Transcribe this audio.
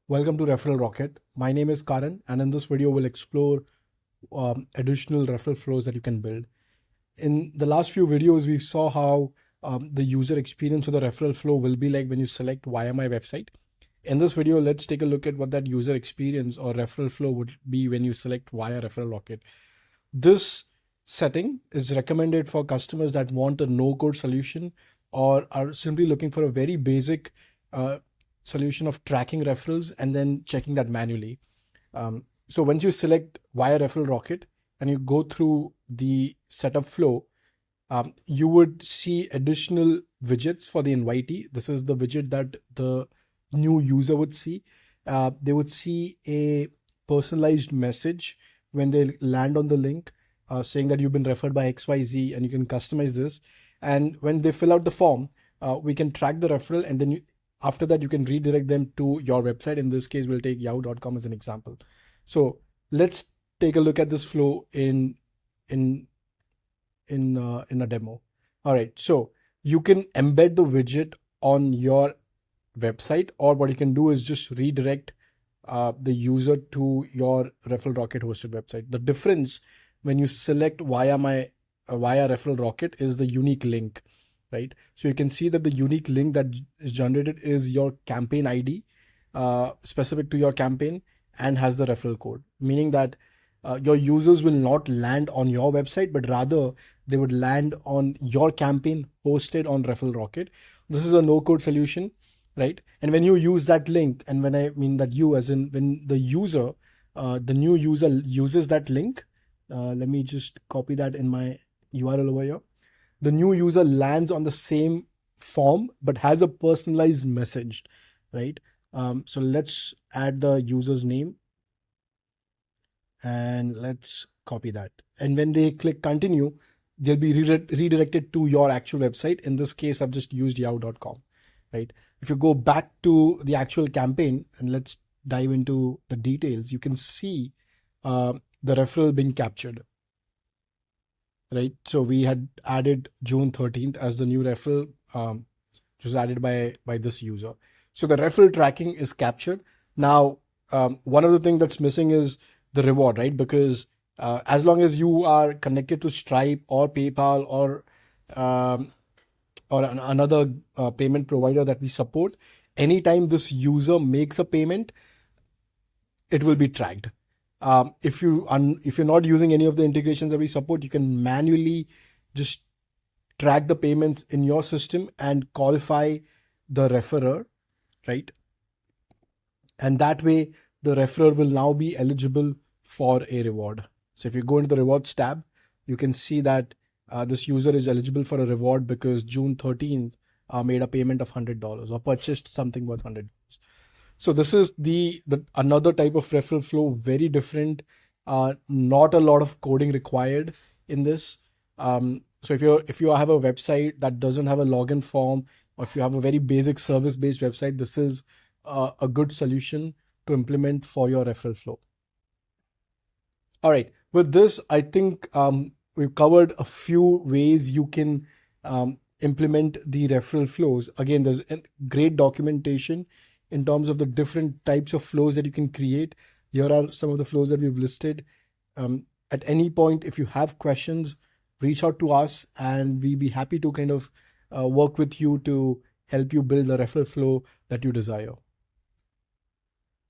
Welcome to Referral Rocket. My name is Karan, and in this video, we'll explore additional referral flows that you can build. In the last few videos, we saw how the user experience of the referral flow will be like when you select via my website. In this video, let's take a look at what that user experience or referral flow would be when you select via Referral Rocket. This setting is recommended for customers that want a no-code solution or are simply looking for a very basic solution of tracking referrals and then checking that manually. So once you select via Referral Rocket and you go through the setup flow, you would see additional widgets for the invitee. This is the widget that the new user would see. They would see a personalized message when they land on the link saying that you've been referred by XYZ, and you can customize this. And when they fill out the form, we can track the referral, and then after that, you can redirect them to your website. In this case, we'll take yahoo.com as an example. So let's take a look at this flow in a demo. All right, so you can embed the widget on your website, or what you can do is just redirect the user to your Referral Rocket hosted website. The difference when you select via Referral Rocket is the unique link, right? So you can see that the unique link that is generated is your campaign ID, specific to your campaign, and has the referral code, meaning that your users will not land on your website, but rather they would land on your campaign hosted on Referral Rocket. This is a no-code solution, right? And when you use that link, and when I mean that you, as in when the user, the new user uses that link, let me just copy that in my URL over here. The new user lands on the same form, but has a personalized message, right? So let's add the user's name and let's copy that. And when they click continue, they'll be redirected to your actual website. In this case, I've just used yahoo.com, right? If you go back to the actual campaign and let's dive into the details, you can see the referral being captured, right? So we had added June 13th as the new referral, which was added by this user. So the referral tracking is captured. Now, one of the things that's missing is the reward, right? Because as long as you are connected to Stripe or PayPal or another payment provider that we support, anytime this user makes a payment, it will be tracked. If you're not using any of the integrations that we support, you can manually just track the payments in your system and qualify the referrer, right? And that way, the referrer will now be eligible for a reward. So if you go into the rewards tab, you can see that this user is eligible for a reward because June 13th made a payment of $100 or purchased something worth $100. So this is the another type of referral flow, very different. Not a lot of coding required in this. So if you have a website that doesn't have a login form, or if you have a very basic service-based website, this is a good solution to implement for your referral flow. All right, with this, I think we've covered a few ways you can implement the referral flows. Again, there's a great documentation in terms of the different types of flows that you can create. Here are some of the flows that we've listed. At any point, if you have questions, reach out to us and we'll be happy to kind of work with you to help you build the referral flow that you desire.